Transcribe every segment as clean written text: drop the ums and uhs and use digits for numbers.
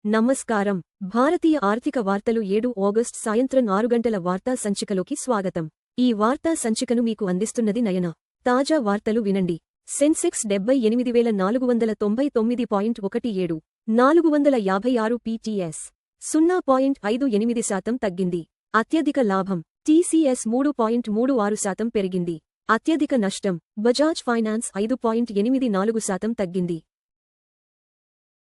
నమస్కారం. భారతీయ ఆర్థిక వార్తలు 7 ఆగస్టు సాయంత్రం 6 గంటల వార్తా సంచికలోకి స్వాగతం. ఈ వార్తా సంచికను మీకు అందిస్తున్నది నయన. తాజా వార్తలు వినండి. సెన్సెక్స్ 78,499.17, 456 పీటీఎస్ 0.58% తగ్గింది. అత్యధిక లాభం టీసీఎస్ 3.36% పెరిగింది. అత్యధిక నష్టం బజాజ్ ఫైనాన్స్ 5.84% తగ్గింది.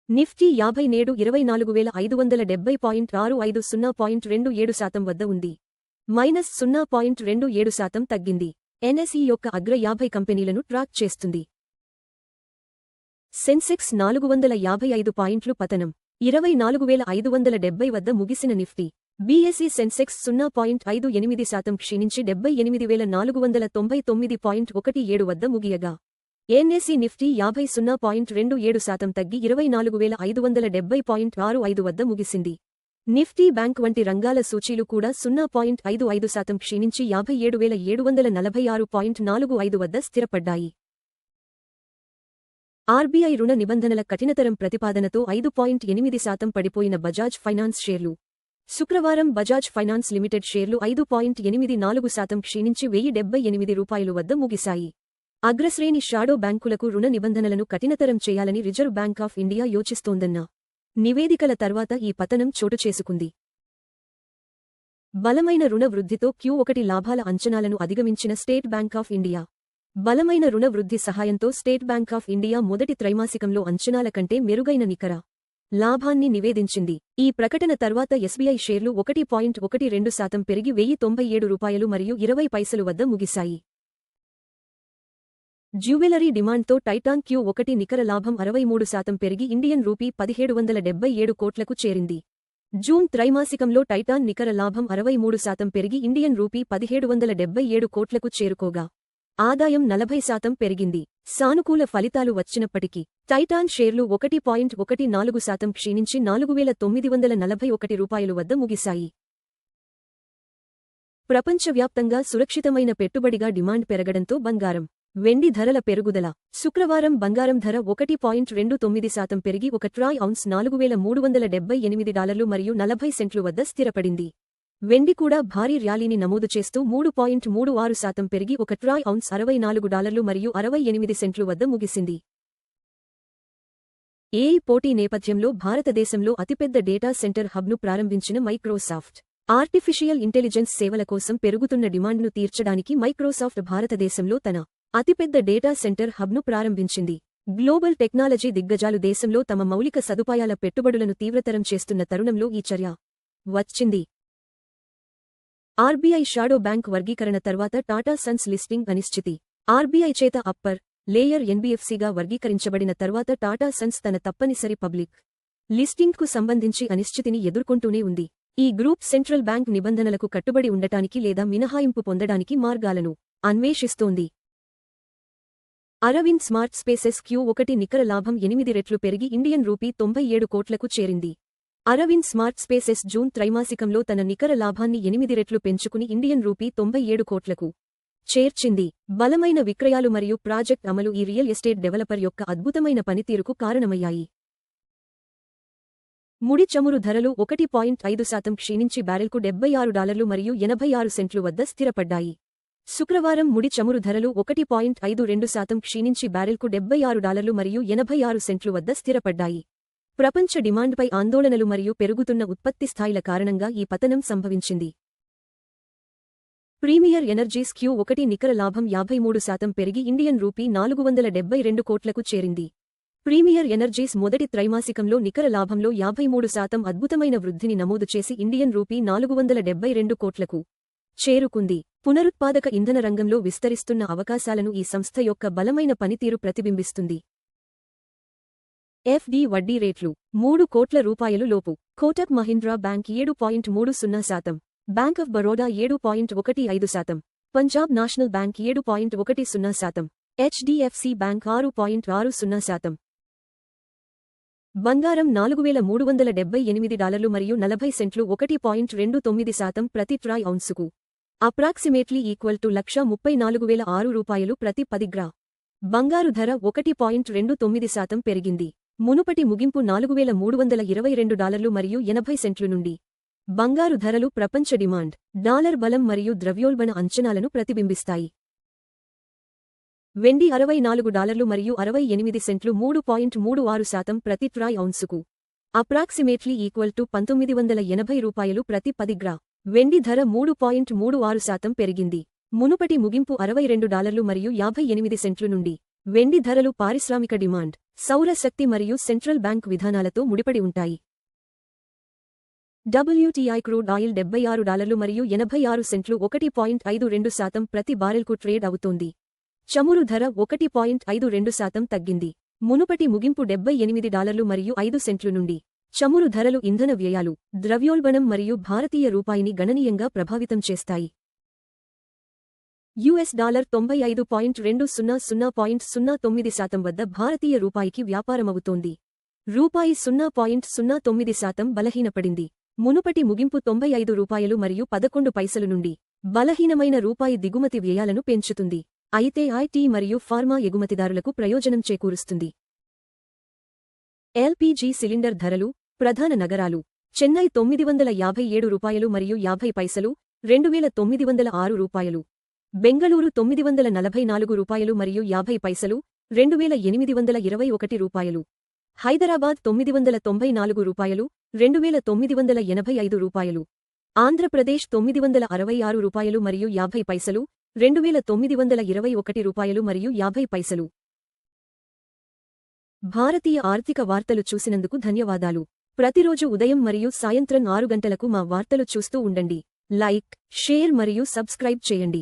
నిఫ్టీ 50 నేడు 24,570.65 0.27% వద్ద ఉంది. -0.27% తగ్గింది. ఎన్ఎస్ఈ యొక్క అగ్ర 50 కంపెనీలను ట్రాక్ చేస్తుంది. సెన్సెక్స్ 455 పాయింట్లు పతనం 24,570 వద్ద ముగిసిన నిఫ్టీ బీఎస్ఈ సెన్సెక్స్ 0.58% క్షీణించి 78,499.17 వద్ద ముగియగా ఎన్ఎస్ఈ నిఫ్టీ 50 0.27% తగ్గి 24,570.65 వద్ద ముగిసింది. నిఫ్టీ బ్యాంక్ వంటి రంగాల సూచీలు కూడా 0.55% క్షీణించి 57,746.45 వద్ద స్థిరపడ్డాయి. ఆర్బీఐ రుణ నిబంధనల కఠినతరం ప్రతిపాదనతో 5.8% పడిపోయిన బజాజ్ ఫైనాన్స్ షేర్లు శుక్రవారం బజాజ్ ఫైనాన్స్ లిమిటెడ్ షేర్లు 5.84% క్షీణించి ₹1,078 వద్ద ముగిశాయి. అగ్రశ్రేణి షాడో బ్యాంకులకు రుణ నిబంధనలను కఠినతరం చేయాలని రిజర్వ్ బ్యాంక్ ఆఫ్ ఇండియా యోచిస్తోందన్న నివేదికల తర్వాత ఈ పతనం చోటుచేసుకుంది. బలమైన రుణ వృద్ధితో Q1 లాభాల అంచనాలను అధిగమించిన స్టేట్ బ్యాంక్ ఆఫ్ ఇండియా బలమైన రుణ వృద్ధి సహాయంతో స్టేట్ బ్యాంక్ ఆఫ్ ఇండియా మొదటి త్రైమాసికంలో అంచనాల కంటే మెరుగైన నికర లాభాన్ని నివేదించింది. ఈ ప్రకటన తర్వాత ఎస్బీఐ షేర్లు 1.12% పెరిగి ₹1,077.20 వద్ద ముగిశాయి. జ్యువెలరీ డిమాండ్తో టైటాన్ Q1 నికర లాభం 63% పెరిగి ఇండియన్ రూపీ 1,777 కోట్లకు చేరింది. జూన్ త్రైమాసికంలో టైటాన్ నికర లాభం 63% పెరిగి ఇండియన్ రూపీ 1,777 కోట్లకు చేరుకోగా ఆదాయం 40% పెరిగింది. సానుకూల ఫలితాలు వచ్చినప్పటికీ టైటాన్ షేర్లు 1.14% క్షీణించి ₹4,941 వద్ద ముగిశాయి. ప్రపంచవ్యాప్తంగా సురక్షితమైన పెట్టుబడిగా డిమాండ్ పెరగడంతో బంగారం వెండి ధరల పెరుగుదల శుక్రవారం బంగారం ధర 1.29% పెరిగి ఒక ట్రాయ్ ఔన్స్ $4,378 మరియు 40 సెంట్లు వద్ద స్థిరపడింది. వెండి కూడా భారీ ర్యాలీని నమోదు చేస్తూ 3.36% పెరిగి ఒక ట్రాయ్ ఔన్స్ $64 మరియు 68 సెంట్లు వద్ద ముగిసింది. ఏఐ పోటీ నేపథ్యంలో భారతదేశంలో అతిపెద్ద డేటా సెంటర్ హబ్ను ప్రారంభించిన మైక్రోసాఫ్ట్ ఆర్టిఫిషియల్ ఇంటెలిజెన్స్ సేవల కోసం పెరుగుతున్న డిమాండ్ను తీర్చడానికి మైక్రోసాఫ్ట్ భారతదేశంలో తన అతిపెద్ద డేటా సెంటర్ హబ్ను ప్రారంభించింది. గ్లోబల్ టెక్నాలజీ దిగ్గజాలు దేశంలో తమ మౌలిక సదుపాయాల పెట్టుబడులను తీవ్రతరం చేస్తున్న తరుణంలో ఈ చర్య వచ్చింది. ఆర్బీఐ షాడో బ్యాంక్ వర్గీకరణ తర్వాత టాటా సన్స్ లిస్టింగ్ అనిశ్చితి ఆర్బీఐ చేత అప్పర్ లేయర్ ఎన్బీఎఫ్సీగా వర్గీకరించబడిన తర్వాత టాటా సన్స్ తన తప్పనిసరి పబ్లిక్ లిస్టింగ్కు సంబంధించి అనిశ్చితిని ఎదుర్కొంటూనే ఉంది. ఈ గ్రూప్ సెంట్రల్ బ్యాంక్ నిబంధనలకు కట్టుబడి ఉండటానికి లేదా మినహాయింపు పొందడానికి మార్గాలను అన్వేషిస్తోంది. అరవింద్ స్మార్ట్ స్పేసెస్ Q1 నికర లాభం 8 రెట్లు పెరిగి ఇండియన్ రూపీ 97 కోట్లకు చేరింది. అరవింద్ స్మార్ట్ స్పేసెస్ జూన్ త్రైమాసికంలో తన నికర లాభాన్ని 8 రెట్లు పెంచుకుని ఇండియన్ రూపీ 97 కోట్లకు చేర్చింది. బలమైన విక్రయాలు మరియు ప్రాజెక్ట్ అమలు ఈ రియల్ ఎస్టేట్ డెవలపర్ యొక్క అద్భుతమైన పనితీరుకు కారణమయ్యాయి. ముడి చమురు ధరలు 1.5% క్షీణించి బ్యారెల్కు $76 మరియు 86 సెంట్లు వద్ద స్థిరపడ్డాయి. శుక్రవారం ముడి చమురు ధరలు 1.52% క్షీణించి బ్యారెల్కు $76 మరియు 86 సెంట్లు వద్ద స్థిరపడ్డాయి. ప్రపంచ డిమాండ్పై ఆందోళనలు మరియు పెరుగుతున్న ఉత్పత్తి స్థాయిల కారణంగా ఈ పతనం సంభవించింది. ప్రీమియర్ ఎనర్జీస్ Q1 నికర లాభం 53% పెరిగి ఇండియన్ రూపీ 472 కోట్లకు చేరింది. ప్రీమియర్ ఎనర్జీస్ మొదటి త్రైమాసికంలో నికర లాభంలో 53% అద్భుతమైన వృద్ధిని నమోదు చేసి ఇండియన్ రూపీ 472 కోట్లకు చేరుకుంది. పునరుత్పాదక ఇంధన రంగంలో విస్తరిస్తున్న అవకాశాలను ఈ సంస్థ యొక్క బలమైన పనితీరు ప్రతిబింబిస్తుంది. ఎఫ్డి వడ్డీ రేట్లు 3 కోట్ల రూపాయలు లోపు. Kotak Mahindra bank 7.30%, bank of Baroda 7.15%, Punjab national bank 7.10%, HDFC bank 6.60%. బంగారం $4,378 మరియు 40 సెంట్లు 1.29% ప్రతి ట్రాయ్ ఔన్సుకు అప్రాక్సిమేట్లీ ఈక్వల్ టు ₹134,006 ప్రతి 10 గ్రా. బంగారు ధర 1.29% పెరిగింది. మునుపటి ముగింపు $4,322 మరియు 80 సెంట్లు నుండి. బంగారు ధరలు ప్రపంచ డిమాండ్, డాలర్ బలం మరియు ద్రవ్యోల్బణ అంచనాలను ప్రతిబింబిస్తాయి. వెండి $64 మరియు 68 సెంట్లు 3.36% ప్రతి ట్రాయ్ ఔన్సుకు. అప్రాక్సిమేట్లీ ఈక్వల్ టు $1980 ప్రతి 10 గ్రా. వెండి ధర 3.36% పెరిగింది. మునుపటి ముగింపు $62 మరియు 58 సెంట్లు నుండి. వెండి ధరలు పారిశ్రామిక డిమాండ్, సౌర శక్తి మరియు సెంట్రల్ బ్యాంక్ విధానాలతో ముడిపడి ఉంటాయి. WTI క్రూడ్ ఆయిల్ $76 మరియు 86 సెంట్లు 1.52% ప్రతి బారెల్కు ట్రేడ్ అవుతోంది. చమురు ధర 1.52% తగ్గింది. మునుపటి ముగింపు $78 మరియు 5 సెంట్లు నుండి. చమురు ధరలు ఇంధన వ్యయాలు, ద్రవ్యోల్బణం మరియు భారతీయ రూపాయిని గణనీయంగా ప్రభావితం చేస్తాయి. $95.200.09 వద్ద భారతీయ రూపాయికి వ్యాపారమవుతోంది. రూపాయి 0.09% బలహీనపడింది. మునుపటి ముగింపు $95 మరియు 11 పైసలు నుండి. బలహీనమైన రూపాయి దిగుమతి వ్యయాలను పెంచుతుంది, అయితే ఐటీ మరియు ఫార్మా ఎగుమతిదారులకు ప్రయోజనం చేకూరుస్తుంది. ఎల్పీజీ సిలిండర్ ధరలు, ప్రధాన నగరాలు. చెన్నై $957 మరియు 50 పైసలు, 2906 బెంగళూరు $944 మరియు 50 పైసలు, 2821 హైదరాబాద్ $994, 2985 ఆంధ్రప్రదేశ్ $966 మరియు 50 పైసలు, 2921 మరియు 50 పైసలు. భారతీయ ఆర్థిక వార్తలు చూసినందుకు ధన్యవాదాలు. ప్రతిరోజు ఉదయం మరియు సాయంత్రం 6 గంటలకు మా వార్తలు చూస్తూ ఉండండి. లైక్, షేర్ మరియు సబ్స్క్రైబ్ చేయండి.